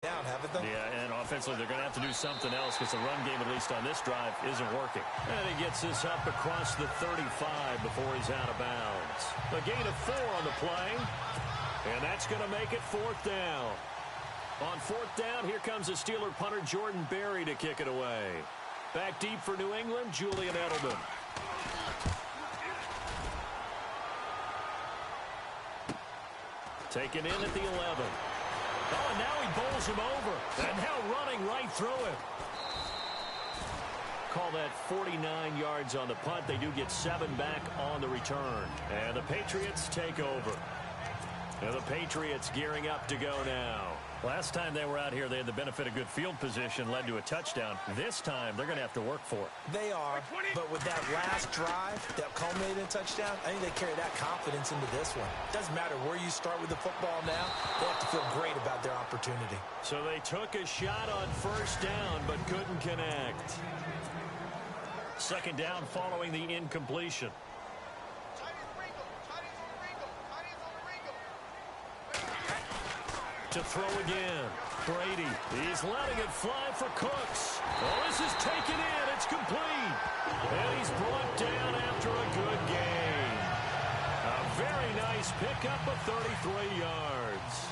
down, haven't they? Yeah, and offensively they're going to have to do something else because the run game, at least on this drive, isn't working. And he gets this up across the 35 before he's out of bounds. A gain of 4 on the play, and that's going to make it 4th down. On 4th down, here comes the Steeler punter Jordan Berry to kick it away. Back deep for New England, Julian Edelman. Taken in at the 11. Oh, and now he bowls him over. And now running right through it. Call that 49 yards on the punt. They do get 7 back on the return. And the Patriots take over. And the Patriots gearing up to go now. Last time they were out here, they had the benefit of good field position, led to a touchdown. This time, they're going to have to work for it. They are, but with that last drive that culminated in a touchdown, I think they carry that confidence into this one. Doesn't matter where you start with the football now, they have to feel great about their opportunity. So they took a shot on 1st down, but couldn't connect. 2nd down following the incompletion. To throw again. Brady. He's letting it fly for Cooks. Oh, this is taken in. It's complete. And he's brought down after a good gain. A very nice pickup of 33 yards.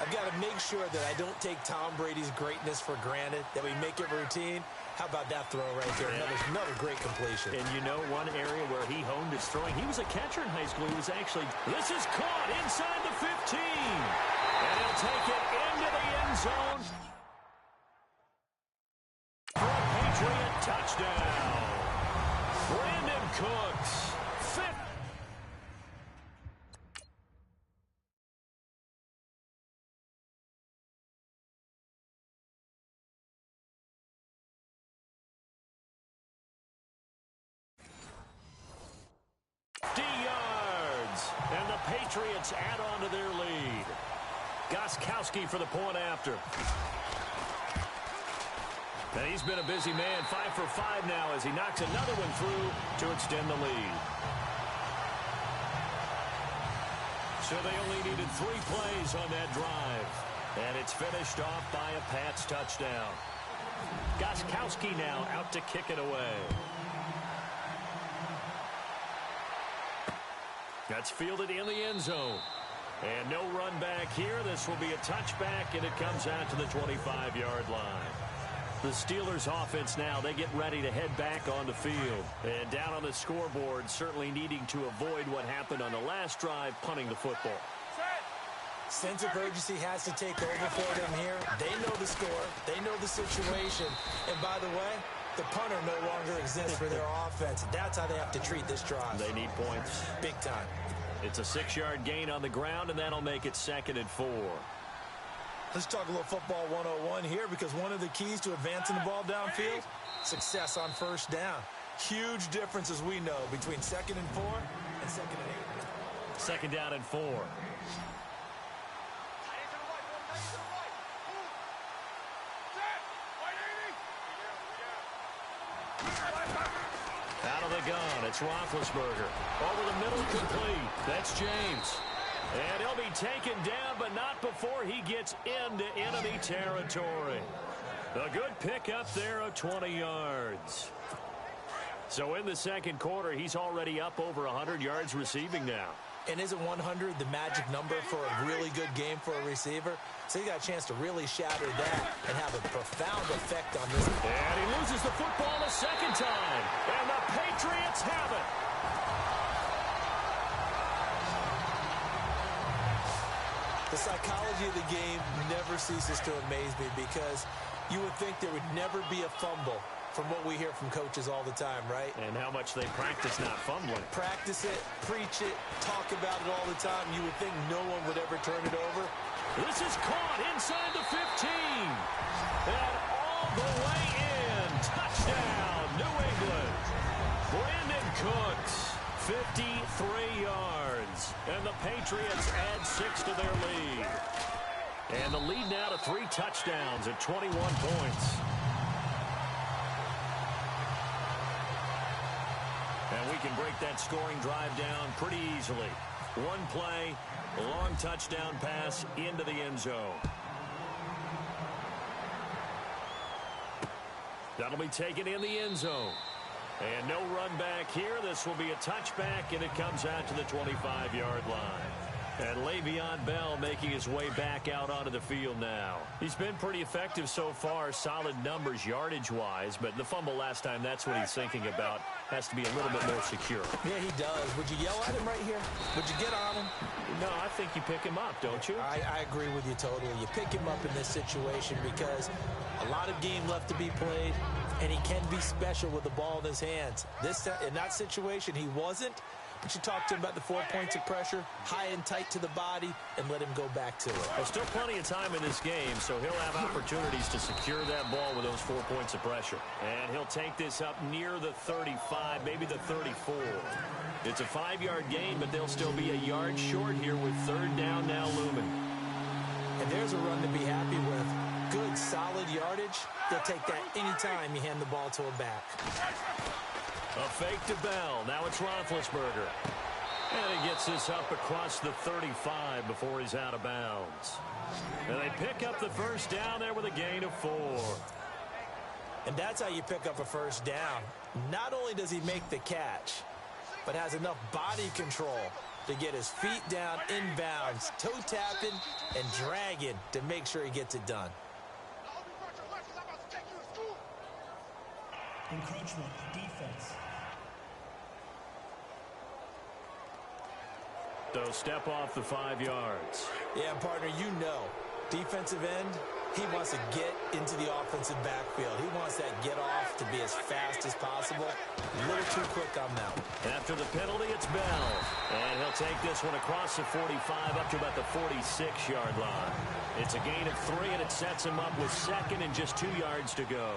I've got to make sure that I don't take Tom Brady's greatness for granted, that we make it routine. How about that throw right there? Another great completion. And you know one area where he honed his throwing? He was a catcher in high school. He was actually, this is caught inside the 15. And he'll take it into the end zone for a Patriot touchdown. Brandon Cooks. And the Patriots add on to their lead. Gostkowski for the point after. And he's been a busy man. 5 for 5 now as he knocks another one through to extend the lead. So they only needed 3 plays on that drive. And it's finished off by a Pats touchdown. Gostkowski now out to kick it away. That's fielded in the end zone. And no run back here. This will be a touchback, and it comes out to the 25-yard line. The Steelers offense now, they get ready to head back on the field. And down on the scoreboard, certainly needing to avoid what happened on the last drive, punting the football. Sense of urgency has to take over for them here. They know the score. They know the situation. And by the way, the punter no longer exists for their offense. That's how they have to treat this drive. They need points. Big time. It's a 6-yard gain on the ground, and that'll make it 2nd and 4. Let's talk a little football 101 here, because one of the keys to advancing the ball downfield, success on 1st down. Huge difference, as we know, between 2nd and 4 and 2nd and 8. 2nd down and 4. Out of the gun, it's Roethlisberger. Over the middle, complete. That's James. And he'll be taken down, but not before he gets into enemy territory. A good pickup there of 20 yards. So in the 2nd quarter, he's already up over 100 yards receiving now. And isn't 100 the magic number for a really good game for a receiver? So he got a chance to really shatter that and have a profound effect on this. And he loses the football a 2nd time. And the Patriots have it. The psychology of the game never ceases to amaze me, because you would think there would never be a fumble from what we hear from coaches all the time, right? And how much they practice not fumbling. Practice it, preach it, talk about it all the time. You would think no one would ever turn it over. This is caught inside the 15. And all the way in. Touchdown, New England. Brandon Cooks, 53 yards. And the Patriots add 6 to their lead. And the lead now to 3 touchdowns at 21 points. And we can break that scoring drive down pretty easily. One play, a long touchdown pass into the end zone. That'll be taken in the end zone. And no run back here. This will be a touchback, and it comes out to the 25-yard line. And Le'Veon Bell making his way back out onto the field now. He's been pretty effective so far, solid numbers yardage-wise, but the fumble last time, that's what he's thinking about. Has to be a little bit more secure. Yeah, he does. Would you yell at him right here? Would you get on him? No, I think you pick him up, don't you? I agree with you totally. You pick him up in this situation because a lot of game left to be played, and he can be special with the ball in his hands. In that situation, he wasn't. But you talk to him about the 4 points of pressure, high and tight to the body, and let him go back to it. There's still plenty of time in this game, so he'll have opportunities to secure that ball with those 4 points of pressure. And he'll take this up near the 35, maybe the 34. It's a 5-yard gain, but they'll still be a yard short here with third down now looming. And there's a run to be happy with. Good, solid yardage. They'll take that anytime you hand the ball to a back. A fake to Bell. Now it's Roethlisberger. And he gets this up across the 35 before he's out of bounds. And they pick up the first down there with a gain of 4. And that's how you pick up a first down. Not only does he make the catch, but has enough body control to get his feet down inbounds, toe tapping and dragging to make sure he gets it done. Encroachment, defense. So step off the 5 yards. Yeah, partner, you know, defensive end, he wants to get into the offensive backfield. He wants that get off to be as fast as possible. A little too quick on that one. After the penalty, it's Bell. And he'll take this one across the 45 up to about the 46-yard line. It's a gain of 3, and it sets him up with second and just 2 yards to go.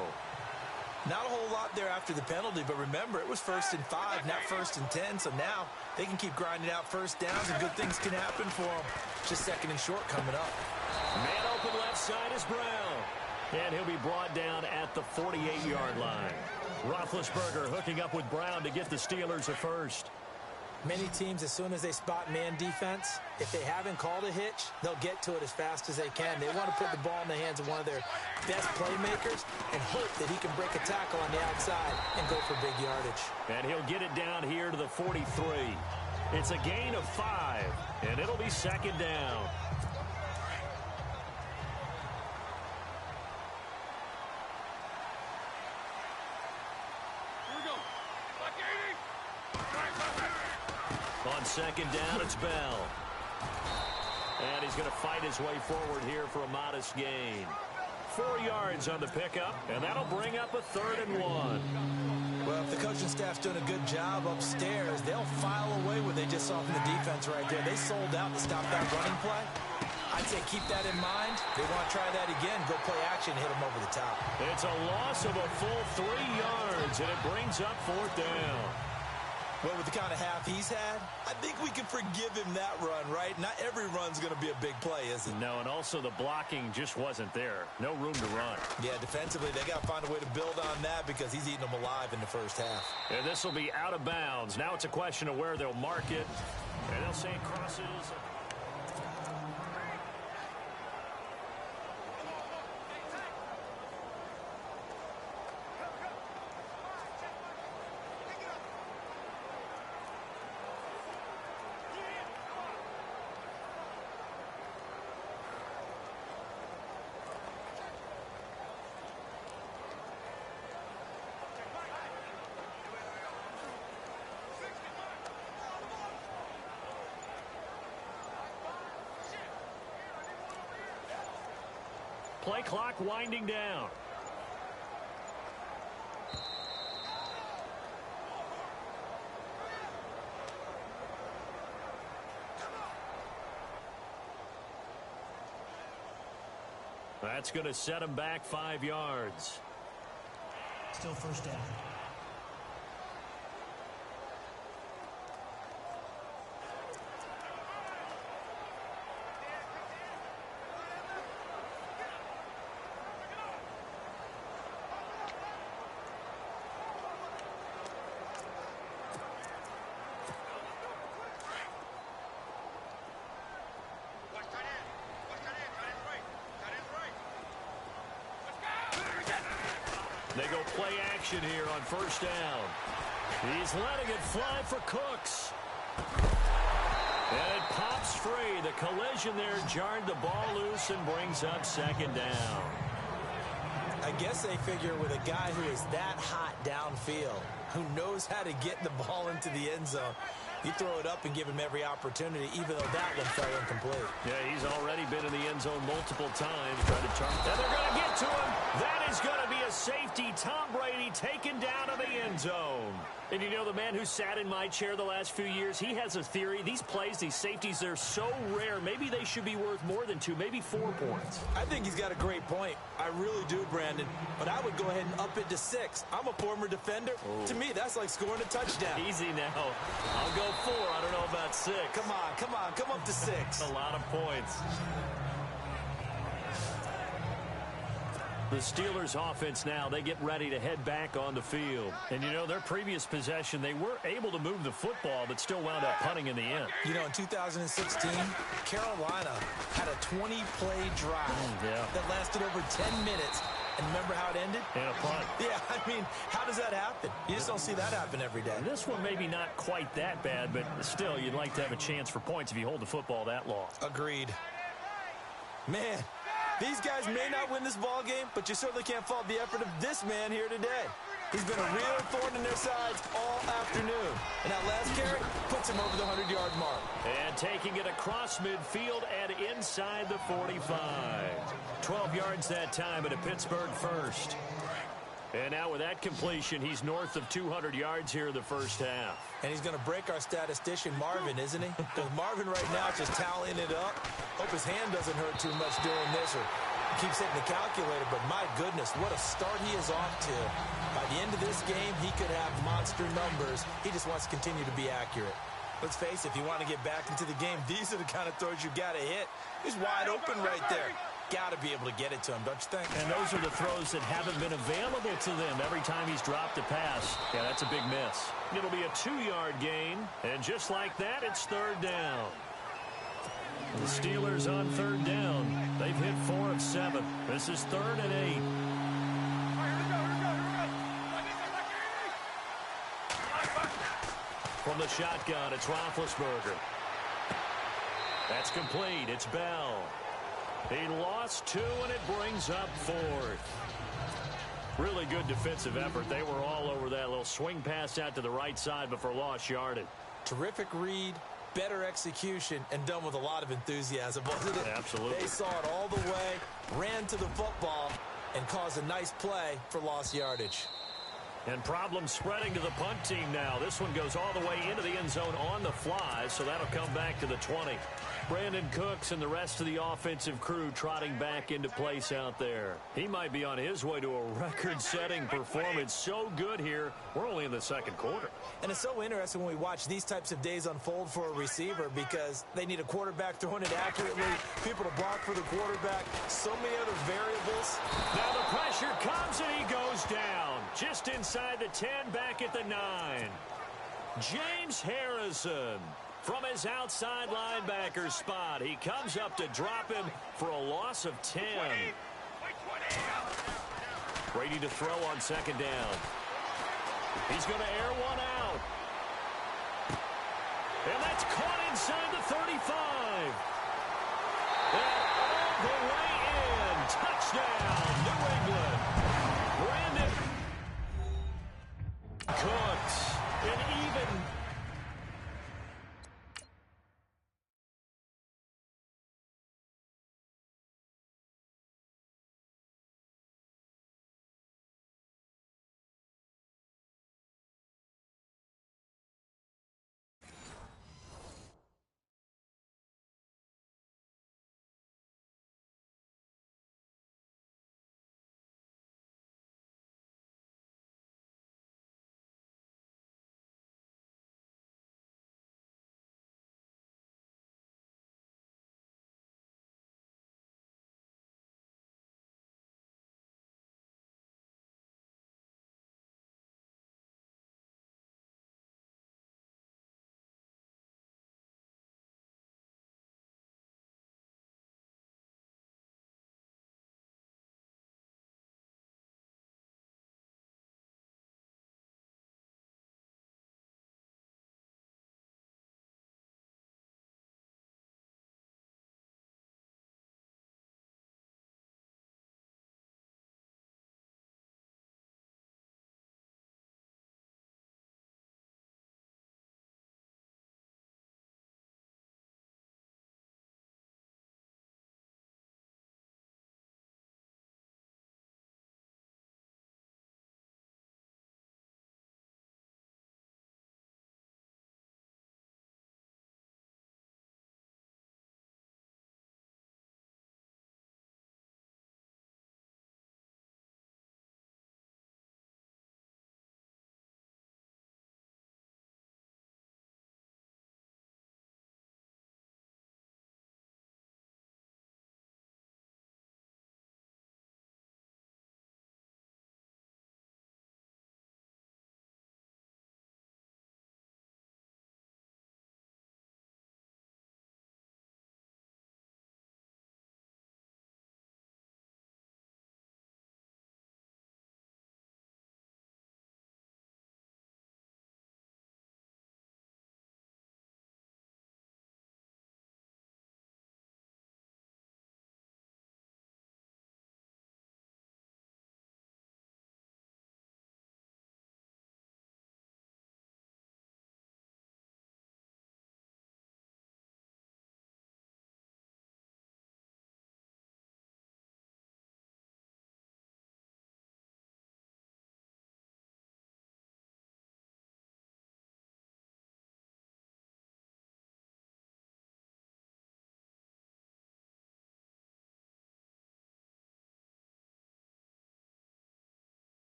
Not a whole lot there after the penalty, but remember, it was 1st and 5, not 1st and 10, so now they can keep grinding out first downs, and good things can happen for them. Just 2nd and short coming up. Man open left side is Brown. And he'll be brought down at the 48-yard line. Roethlisberger hooking up with Brown to get the Steelers a first. Many teams, as soon as they spot man defense, if they haven't called a hitch, they'll get to it as fast as they can. They want to put the ball in the hands of one of their best playmakers and hope that he can break a tackle on the outside and go for big yardage. And he'll get it down here to the 43. It's a gain of 5, and it'll be second down. On second down, it's Bell. And he's going to fight his way forward here for a modest gain. 4 yards on the pickup, and that'll bring up a 3rd and 1. Well, if the coaching staff's doing a good job upstairs, they'll file away what they just saw from the defense right there. They sold out to stop that running play. I'd say keep that in mind. They want to try that again. Go play action, hit them over the top. It's a loss of a full 3 yards, and it brings up 4th down. Well, with the kind of half he's had, I think we can forgive him that run, right? Not every run's going to be a big play, is it? No, and also the blocking just wasn't there. No room to run. Yeah, defensively, they got to find a way to build on that because he's eating them alive in the first half. And this will be out of bounds. Now it's a question of where they'll mark it. And they'll say crosses. Play clock winding down. That's going to set him back 5 yards. Still first down. They go play action here on first down. He's letting it fly for Cooks. And it pops free. The collision there jarred the ball loose and brings up second down. I guess they figure with a guy who is that hot downfield, who knows how to get the ball into the end zone, you throw it up and give him every opportunity, even though that one fell incomplete. Yeah, he's already been in the end zone multiple times. Trying to turn. And they're going to get to him. That is going to be a safety. Tom Brady taken down to the end zone. And you know, the man who sat in my chair the last few years, he has a theory. These plays, these safeties, they're so rare. Maybe they should be worth more than 2, maybe 4 points. I think he's got a great point. I really do, Brandon. But I would go ahead and up it to 6. I'm a former defender. To me, that's like scoring a touchdown. Easy now. I'll go 4. I don't know about 6. Come on, come on. Come up to 6. A lot of points. The Steelers offense now, they get ready to head back on the field. And, you know, their previous possession, they were able to move the football, but still wound up punting in the end. You know, in 2016, Carolina had a 20-play drive that lasted over 10 minutes. And remember how it ended? And a punt. Yeah, I mean, how does that happen? You just don't see that happen every day. And this one maybe not quite that bad, but still, you'd like to have a chance for points if you hold the football that long. Agreed. Man, these guys may not win this ball game, but you certainly can't fault the effort of this man here today. He's been a real thorn in their sides all afternoon. And that last carry puts him over the 100-yard mark. And taking it across midfield and inside the 45. 12 yards that time at a Pittsburgh first. And now with that completion, he's north of 200 yards here in the first half. And he's going to break our statistician, Marvin, isn't he? Because Marvin right now is just tallying it up. Hope his hand doesn't hurt too much doing this, or he keeps hitting the calculator. But my goodness, what a start he is off to. By the end of this game, he could have monster numbers. He just wants to continue to be accurate. Let's face it, if you want to get back into the game, these are the kind of throws you got to hit. He's wide open right there. Got to be able to get it to him, don't you think? And those are the throws that haven't been available to them every time he's dropped a pass. Yeah, that's a big miss. It'll be a 2-yard gain, and just like that, it's third down. The Steelers on third down. They've hit 4 of 7. This is 3rd and 8. From the shotgun, it's Roethlisberger. That's complete. It's Bell. He lost 2, and it brings up 4th. Really good defensive effort. They were all over that little swing pass out to the right side before lost yardage. Terrific read, better execution, and done with a lot of enthusiasm, wasn't it? Absolutely. They saw it all the way, ran to the football, and caused a nice play for lost yardage. And problems spreading to the punt team now. This one goes all the way into the end zone on the fly, so that'll come back to the 20. Brandon Cooks and the rest of the offensive crew trotting back into place out there. He might be on his way to a record-setting performance. So good here. We're only in the second quarter. And it's so interesting when we watch these types of days unfold for a receiver, because they need a quarterback throwing it accurately, people to block for the quarterback, so many other variables. Now the pressure comes and he goes down. Just inside the 10, back at the 9. James Harrison. From his outside linebacker spot, he comes up to drop him for a loss of 10. Brady to throw on second down. He's going to air one out. And that's caught inside the 35. And all the way in. Touchdown, New England. Brandon Cooks. An even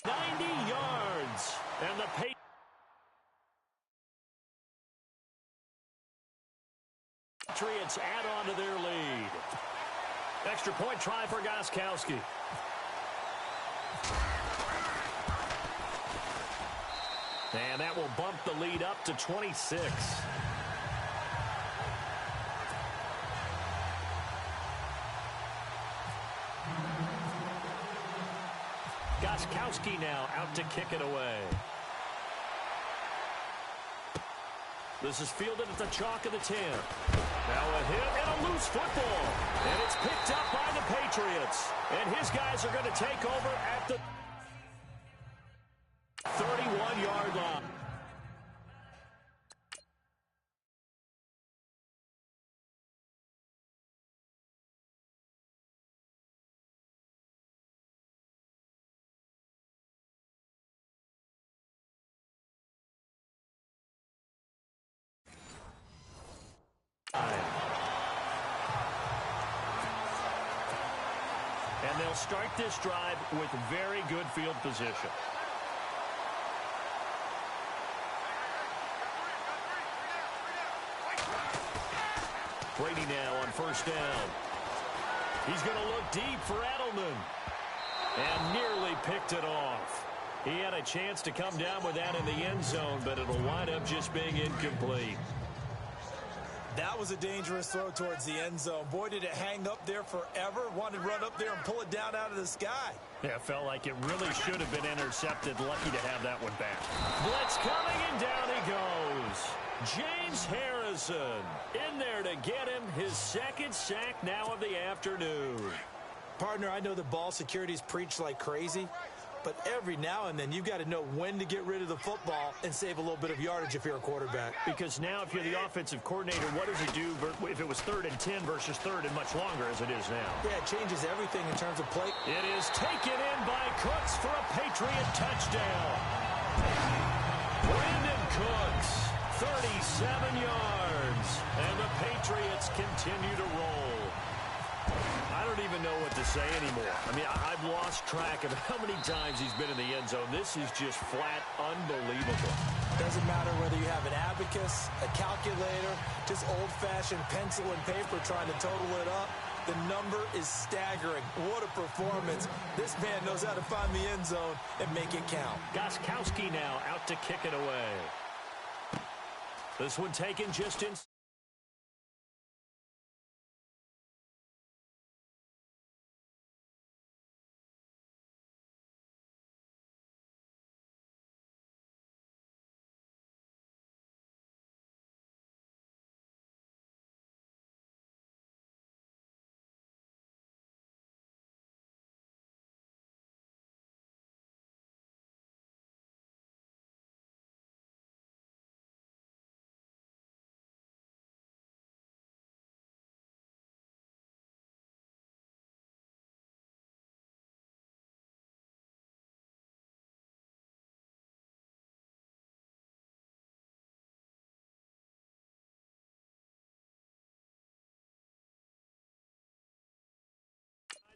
90 yards. And the Patriots add on to their lead. Extra point try for Gostkowski. And that will bump the lead up to 26. Gostkowski now out to kick it away. This is fielded at the chalk of the 10. Now a hit and a loose football. And it's picked up by the Patriots. And his guys are going to take over at the 31-yard line. And they'll start this drive with very good field position. Brady now on first down. He's going to look deep for Edelman. And nearly picked it off. He had a chance to come down with that in the end zone, but it'll wind up just being incomplete. That was a dangerous throw towards the end zone. Boy, did it hang up there forever. Wanted to run up there and pull it down out of the sky. Yeah, it felt like it really should have been intercepted. Lucky to have that one back. Blitz coming, and down he goes. James Harrison in there to get him his second sack now of the afternoon. Partner, I know the ball security's preached like crazy, but every now and then you've got to know when to get rid of the football and save a little bit of yardage if you're a quarterback. Because now if you're the offensive coordinator, what does he do if it was 3rd and 10 versus 3rd and much longer as it is now? Yeah, it changes everything in terms of play. It is taken in by Cooks for a Patriot touchdown. Brandon Cooks, 37 yards, and the Patriots continue to roll. I don't even know what to say anymore. I mean, I've lost track of how many times he's been in the end zone. This is just flat unbelievable. Doesn't matter whether you have an abacus, a calculator, just old-fashioned pencil and paper trying to total it up. The number is staggering. What a performance. This man knows how to find the end zone and make it count. Gostkowski now out to kick it away. This one taken just in.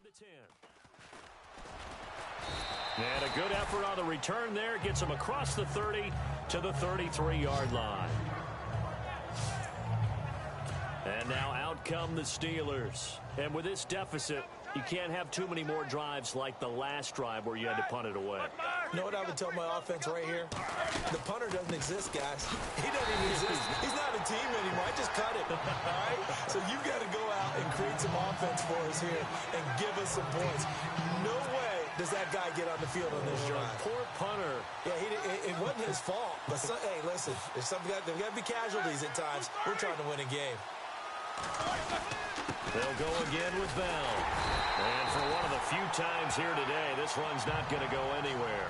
The 10. And a good effort on the return there. Gets him across the 30 to the 33-yard line. And now out come the Steelers. And with this deficit, you can't have too many more drives like the last drive where you had to punt it away. You know what I would tell my offense right here? The punter doesn't exist, guys. He doesn't even exist. He's not a team anymore. I just cut it. All right? So you've got to go out and create some offense for us here and give us some points. No way does that guy get on the field on this drive. Poor punter. Yeah, it wasn't his fault. But, hey, listen, there's got to be casualties at times. We're trying to win a game. They'll go again with Bell. And for one of the few times here today, this run's not going to go anywhere.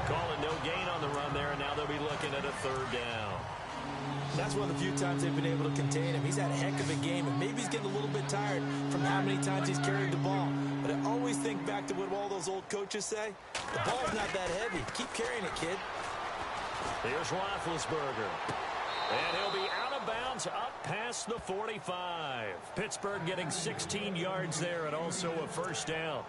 Calling no gain on the run there, and now they'll be looking at a 3rd down. That's one of the few times they've been able to contain him. He's had a heck of a game, and maybe he's getting a little bit tired from how many times he's carried the ball. But I always think back to what all those old coaches say. The ball's not that heavy. Keep carrying it, kid. Here's Roethlisberger. And he'll be out of bounds up past the 45. Pittsburgh getting 16 yards there and also a 1st down.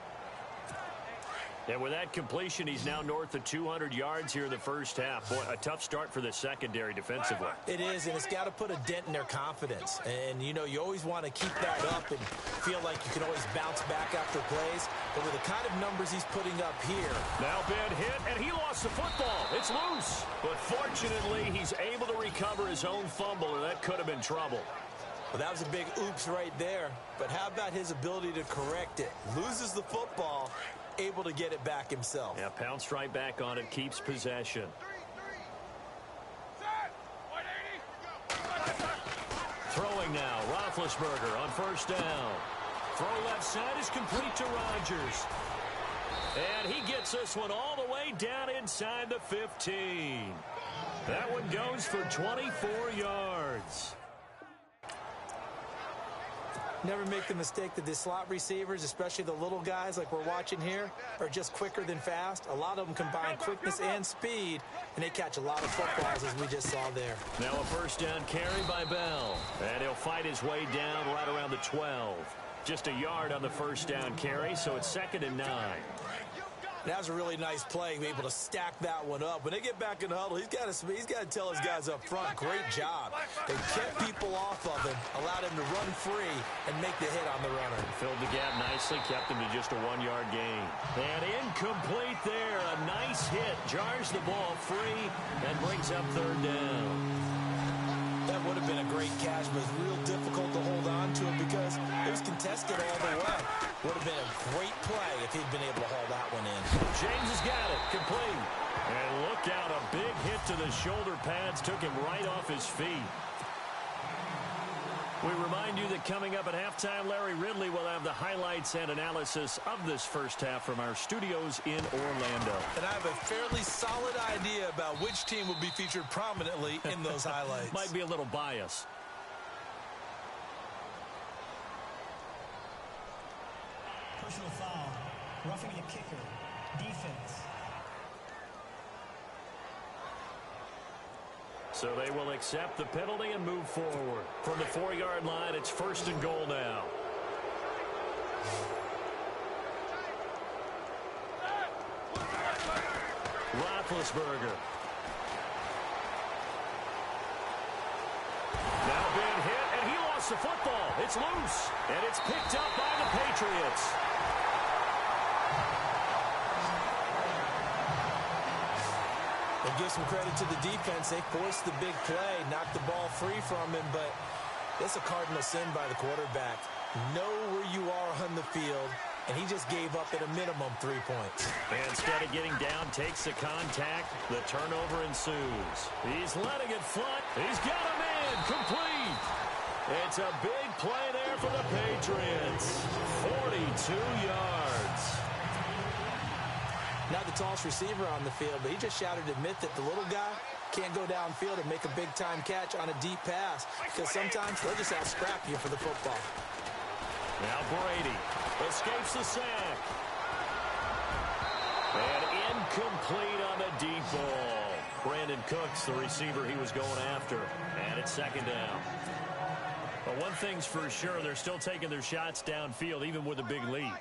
And with that completion, he's now north of 200 yards here in the first half. Boy, a tough start for the secondary defensively. It is, and it's got to put a dent in their confidence. And, you know, you always want to keep that up and feel like you can always bounce back after plays. But with the kind of numbers he's putting up here. Now bad hit, and he lost the football. It's loose. But fortunately, he's able to recover his own fumble, or that could have been trouble. Well, that was a big oops right there. But how about his ability to correct it? Loses the football, able to get it back himself. Yeah, pounced right back on it, keeps possession. Throwing now, Roethlisberger on first down. Throw left side is complete to Rodgers. And he gets this one all the way down inside the 15. That one goes for 24 yards. Never make the mistake that the slot receivers, especially the little guys like we're watching here, are just quicker than fast. A lot of them combine quickness and speed, and they catch a lot of footballs, as we just saw there. Now a first down carry by Bell. And he'll fight his way down right around the 12. Just a yard on the first down carry, so it's 2nd and 9. That was a really nice play, able to stack that one up. When they get back in the huddle, he's got to tell his guys up front, great job. They kept people off of him, allowed him to run free and make the hit on the runner. Filled the gap nicely, kept him to just a 1-yard gain. And incomplete there. A nice hit, jars the ball free and brings up 3rd down. That would have been a great catch, but it's real difficult to hold on to it because it was contested all the way. Would have been a great play if he'd been able to haul that one in. James has got it, complete. And look out, a big hit to the shoulder pads, took him right off his feet. We remind you that coming up at halftime, Larry Ridley will have the highlights and analysis of this first half from our studios in Orlando. And I have a fairly solid idea about which team will be featured prominently in those highlights. Might be a little bias. Personal foul. Roughing the kicker. Defense. So they will accept the penalty and move forward. From the 4-yard line, it's 1st and goal now. Roethlisberger. Now big hit, and he lost the football. It's loose, and it's picked up by the Patriots. Give some credit to the defense. They forced the big play, knocked the ball free from him, but that's a cardinal sin by the quarterback. Know where you are on the field, and he just gave up at a minimum 3 points. And instead of getting down, takes the contact. The turnover ensues. He's letting it fly. He's got him in. Complete. It's a big play there for the Patriots. 42 yards. Not the tallest receiver on the field, but he just shouted to admit that the little guy can't go downfield and make a big-time catch on a deep pass because sometimes they'll just out-scrap you for the football. Now Brady escapes the sack. And incomplete on the deep ball. Brandon Cooks, the receiver he was going after. And it's 2nd down. But one thing's for sure, they're still taking their shots downfield even with a big lead.